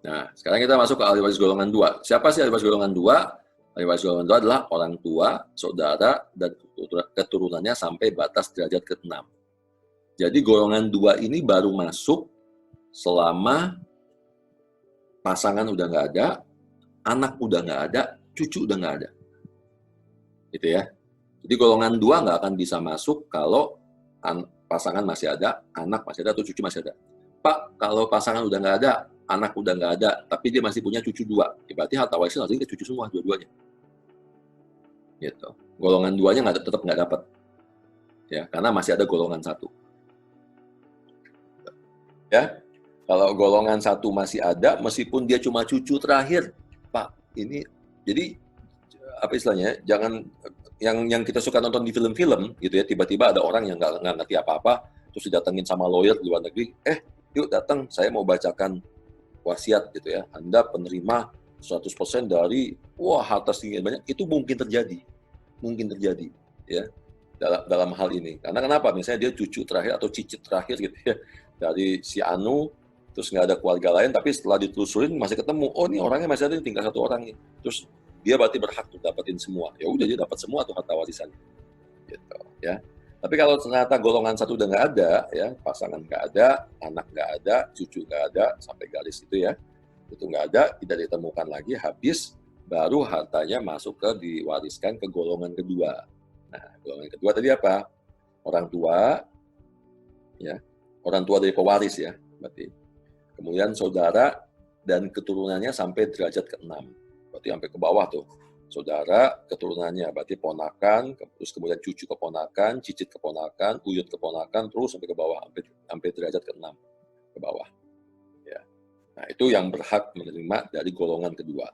Nah, sekarang kita masuk ke ahli waris golongan 2. Siapa sih ahli waris golongan 2? Ahli waris golongan 2 adalah orang tua, saudara, dan keturunannya sampai batas derajat ke-6. Jadi golongan 2 ini baru masuk selama pasangan udah nggak ada, anak udah nggak ada, cucu udah nggak ada. Gitu ya. Jadi golongan 2 nggak akan bisa masuk kalau pasangan masih ada, anak masih ada, atau cucu masih ada. Pak, kalau pasangan udah nggak ada, anak udah nggak ada, tapi dia masih punya cucu 2, ya berarti harta warisnya harusnya ke cucu semua, dua-duanya. Gitu. Golongan 2-nya tetap nggak dapat. Ya, karena masih ada golongan 1. Ya, kalau golongan 1 masih ada, meskipun dia cuma cucu terakhir, Pak, ini, jadi apa istilahnya? Jangan yang kita suka nonton di film-film gitu ya, tiba-tiba ada orang yang nggak ngerti apa-apa, terus didatengin sama lawyer di luar negeri, yuk datang, saya mau bacakan wasiat gitu ya, Anda penerima 100% dari harta setinggi banyak. Itu mungkin terjadi ya dalam hal ini. Karena kenapa? Misalnya dia cucu terakhir atau cicit terakhir gitu ya dari si Anu, terus nggak ada keluarga lain, tapi setelah ditelusurin masih ketemu, oh ini orangnya masih ada, tinggal 1 orang nih. Terus dia berarti berhak untuk dapetin semua. Ya udah, dia dapat semua tuh harta warisan. Gitu ya. Tapi kalau ternyata golongan 1 udah nggak ada, ya pasangan nggak ada, anak nggak ada, cucu nggak ada, sampai garis itu ya, itu nggak ada, tidak ditemukan lagi, habis, baru hartanya masuk diwariskan ke golongan kedua. Nah, golongan kedua tadi apa? Orang tua, ya, orang tua dari pewaris ya, berarti. Kemudian saudara dan keturunannya sampai derajat ke-6, berarti sampai ke bawah tuh. Saudara, keturunannya, berarti ponakan, terus kemudian cucu keponakan, cicit keponakan, uyut keponakan, terus sampai ke bawah, sampai derajat ke-6 ke bawah. Ya. Nah, itu yang berhak menerima dari golongan kedua.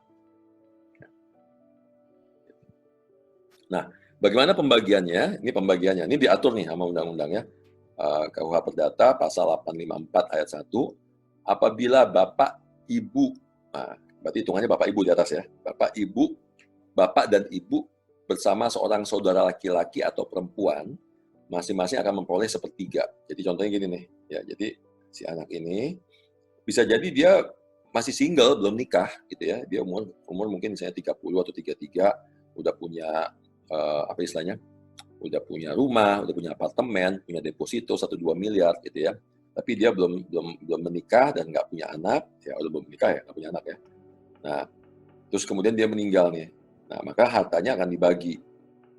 Nah, bagaimana pembagiannya? Ini pembagiannya, ini diatur nih sama undang-undangnya. KUH Perdata pasal 854 ayat 1, apabila bapak, ibu, nah, berarti hitungannya bapak ibu di atas ya, bapak dan ibu bersama seorang saudara laki-laki atau perempuan, masing-masing akan memperoleh 1/3. Jadi contohnya gini nih, ya, jadi si anak ini bisa jadi dia masih single, belum nikah gitu ya, dia umur mungkin misalnya 30 atau 33, udah punya apa istilahnya, udah punya rumah, udah punya apartemen, punya deposito 1-2 miliar gitu ya, tapi dia belum menikah dan nggak punya anak, ya udah belum menikah ya, nggak punya anak ya. Nah, terus kemudian dia meninggal nih, nah maka hartanya akan dibagi.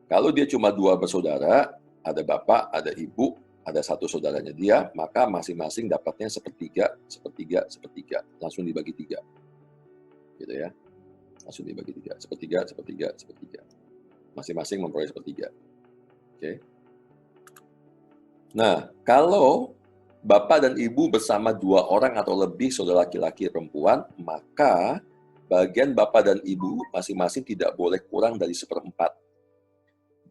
Kalau dia cuma 2 bersaudara, ada bapak, ada ibu, ada 1 saudaranya dia, maka masing-masing dapatnya 1/3, 1/3, 1/3, langsung dibagi 3, gitu ya, langsung dibagi 3, 1/3, 1/3, 1/3. Masing-masing memperoleh 1/3. Oke. Nah, kalau bapak dan ibu bersama 2 orang atau lebih saudara laki-laki perempuan, maka bagian bapak dan ibu masing-masing tidak boleh kurang dari 1/4.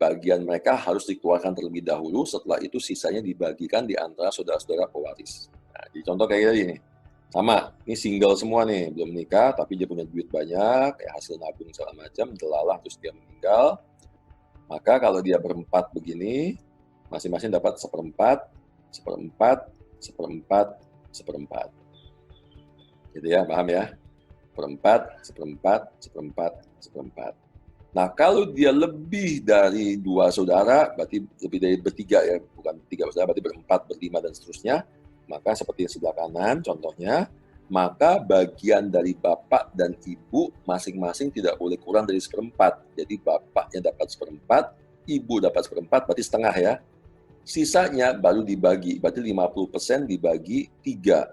Bagian mereka harus dikeluarkan terlebih dahulu, setelah itu sisanya dibagikan di antara saudara-saudara pewaris. Nah, jadi contoh kayak gini nih. Sama, ini single semua nih, belum nikah, tapi dia punya duit banyak, kayak hasil nabung segala macam, delalah, terus dia meninggal. Maka kalau dia berempat begini, masing-masing dapat 1/4, 1/4, 1/4, 1/4. Gitu ya, paham ya? 1/4, 1/4, 1/4, 1/4. Nah, kalau dia lebih dari 2 saudara, berarti lebih dari bertiga ya, bukan 3 saudara, berarti berempat, berlima, dan seterusnya, maka seperti sebelah kanan contohnya, maka bagian dari bapak dan ibu masing-masing tidak boleh kurang dari 1/4. Jadi bapaknya dapat 1/4, ibu dapat 1/4, berarti setengah ya. Sisanya baru dibagi, berarti 50% dibagi 3.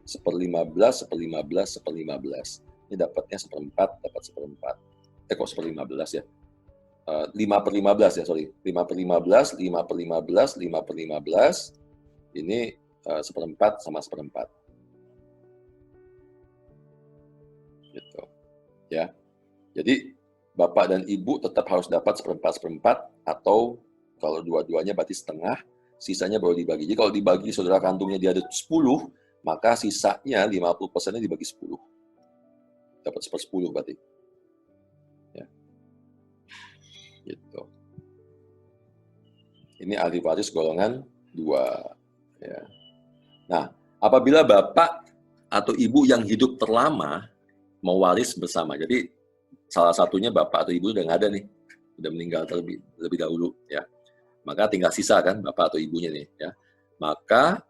1/15, 1/15, 1/15. Ini dapatnya 1/4, dapat 1/4. Kok 1/15 ya? 5/15 ya, sorry. 5/15, 5/15, 5/15. Ini 1/4 sama 1/4. Gitu. Ya. Jadi bapak dan ibu tetap harus dapat 1/4, 1/4, atau kalau dua-duanya berarti setengah, sisanya baru dibagi. Jadi kalau dibagi saudara kandungnya dia ada 10, maka sisanya 50%-nya dibagi 10. Dapat 1/10 berarti. Ya. Gitu. Ini ahli waris golongan 2. Ya. Nah, apabila bapak atau ibu yang hidup terlama mewaris bersama. Jadi salah satunya bapak atau ibu udah nggak ada nih, udah meninggal lebih dahulu ya. Maka tinggal sisa kan bapak atau ibunya nih ya. Maka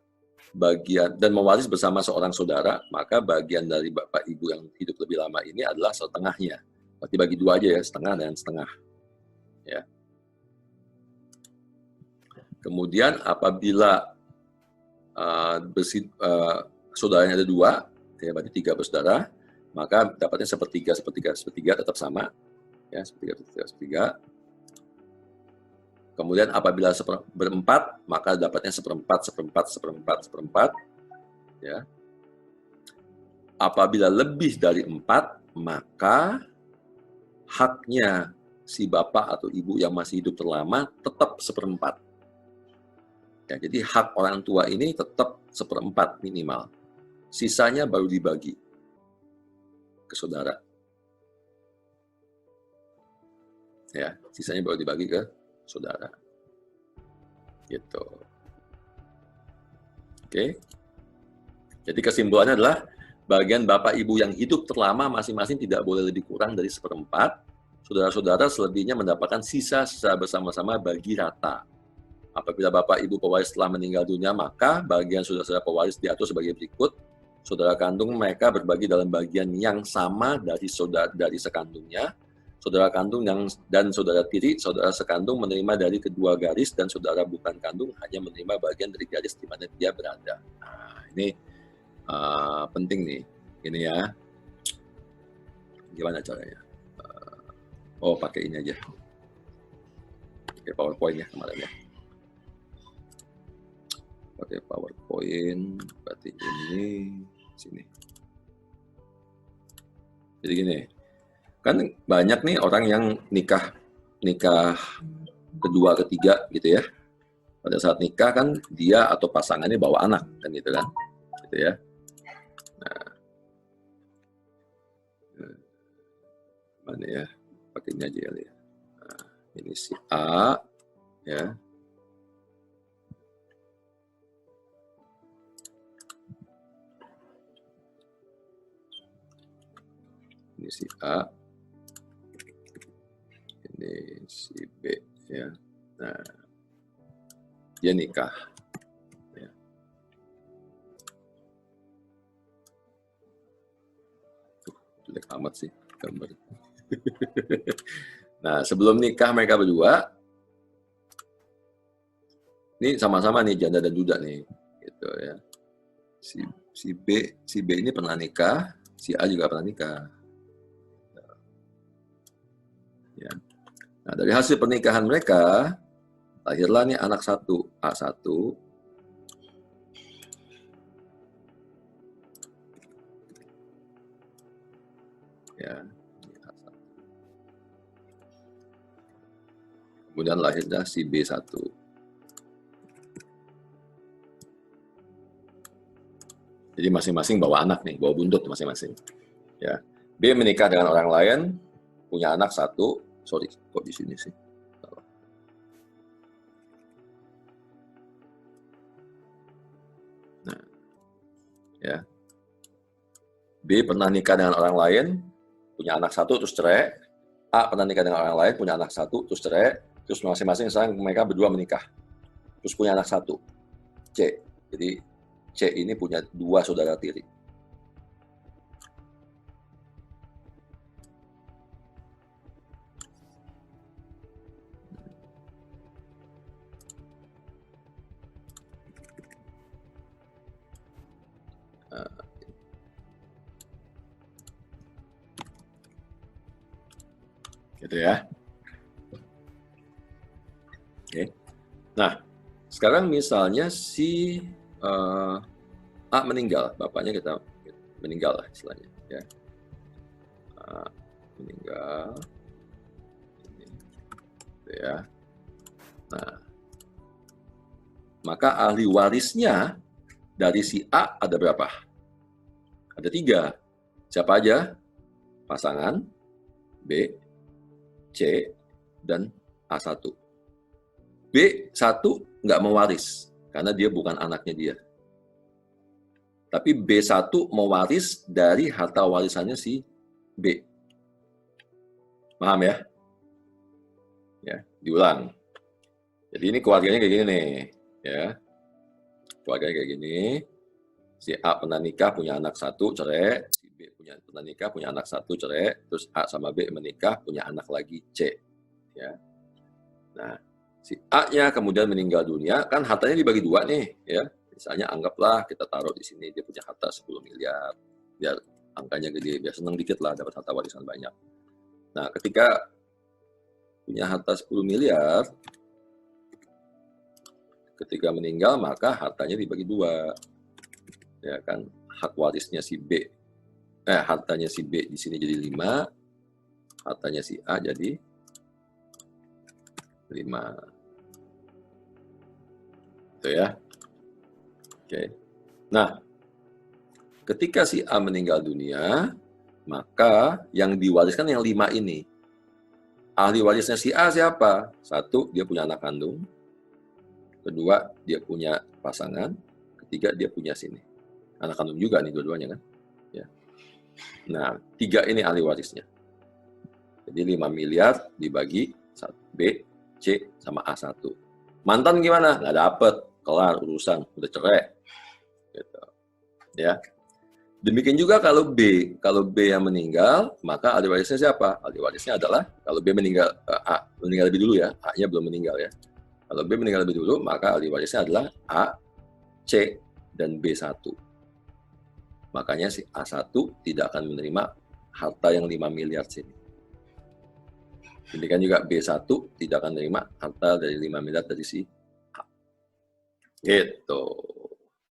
bagian dan mewaris bersama seorang saudara, maka bagian dari bapak ibu yang hidup lebih lama ini adalah setengahnya. Berarti bagi dua aja ya, setengah dan setengah. Ya. Kemudian apabila saudaranya ada dua, ya berarti 3 bersaudara, maka dapatnya sepertiga tetap sama, ya sepertiga. Kemudian apabila berempat, maka dapatnya seperempat, ya. Apabila lebih dari 4, maka haknya si bapak atau ibu yang masih hidup terlama tetap seperempat. Ya, jadi hak orang tua ini tetap seperempat minimal. Sisanya baru dibagi ke saudara. Ya, sisanya baru dibagi ke saudara. Gitu. Oke. Jadi kesimpulannya adalah bagian bapak ibu yang hidup terlama masing-masing tidak boleh lebih kurang dari seperempat. Saudara-saudara selebihnya mendapatkan sisa secara bersama-sama bagi rata. Apabila bapak ibu pewaris telah meninggal dunia, maka bagian saudara-saudara pewaris diatur sebagai berikut. Saudara kandung mereka berbagi dalam bagian yang sama dari sekandungnya. Saudara kandung dan saudara tiri, saudara sekandung menerima dari kedua garis, dan saudara bukan kandung hanya menerima bagian dari garis di mana dia berada. Nah, ini penting nih, ini ya. Gimana caranya? Pakai ini aja. Pakai PowerPoint ya kemarin ya. Pakai PowerPoint, berarti ini sini. Jadi gini. Kan banyak nih orang yang nikah kedua, ketiga gitu ya. Pada saat nikah kan dia atau pasangannya bawa anak kan gitu kan. Gitu ya. Nah. Mana ya? Pakai ini aja ya. Nah, ini si A ya. Ini si A. Ini si B ya. Nah, dia nikah ya. Jelek amat sih gambar. Nah, sebelum nikah mereka berdua ini sama-sama nih janda dan duda nih gitu ya. Si B ini pernah nikah, si A juga pernah nikah. Ya. Nah, dari hasil pernikahan mereka, lahirlah nih anak satu, A1. Ya, A1. Kemudian lahirlah si B1. Jadi masing-masing bawa anak nih, bawa buntut masing-masing. Ya. B menikah dengan orang lain, punya anak satu. Sorry, kok di sini sih? Nah, ya. B pernah nikah dengan orang lain, punya anak satu, terus cerai. A pernah nikah dengan orang lain, punya anak satu, terus cerai. Terus masing-masing sekarang mereka berdua menikah. Terus punya anak satu, C. Jadi C ini punya 2 saudara tiri. Gitu ya. Oke. Nah, sekarang misalnya si A meninggal, bapaknya kita meninggal lah istilahnya. Ya. A meninggal. Gitu ya. Nah, maka ahli warisnya dari si A ada berapa? Ada 3. Siapa aja? Pasangan, B, C, dan A1. B1 nggak mewaris, karena dia bukan anaknya dia. Tapi B1 mewaris dari harta warisannya si B. Paham ya? Ya, diulang. Jadi ini keluarganya kayak gini nih, ya. Keluarganya kayak gini. Si A pernah nikah punya anak 1 cerai, si B pernah nikah punya anak 1 cerai, terus A sama B menikah punya anak lagi C, ya. Nah, si A-nya kemudian meninggal dunia, kan hartanya dibagi 2 nih, ya. Misalnya anggaplah kita taruh di sini dia punya harta 10 miliar, biar angkanya gede, biar seneng dikit lah dapat harta warisan banyak. Nah, ketika punya harta 10 miliar, ketika meninggal maka hartanya dibagi 2. Ya kan, hak warisnya si B, hartanya si B di sini jadi 5, hartanya si A jadi 5. Itu ya. Oke. Nah, ketika si A meninggal dunia, maka yang diwariskan yang 5 ini. Ahli warisnya si A siapa? 1, dia punya anak kandung. Kedua, dia punya pasangan. Ketiga, dia punya sini. Anak kandung juga nih dua-duanya kan. Ya. Nah, 3 ini ahli warisnya. Jadi 5 miliar dibagi B, C, sama A1. Mantan gimana? Nggak dapet. Kelar urusan. Udah cerai. Gitu. Ya. Demikian juga kalau B. Kalau B yang meninggal, maka ahli warisnya siapa? Ahli warisnya adalah, kalau B meninggal, A meninggal lebih dulu ya. A-nya belum meninggal ya. Kalau B meninggal lebih dulu, maka ahli warisnya adalah A, C, dan B1. Makanya si A1 tidak akan menerima harta yang 5 miliar sini. Demikian juga B1 tidak akan menerima harta dari 5 miliar dari si A. Gitu.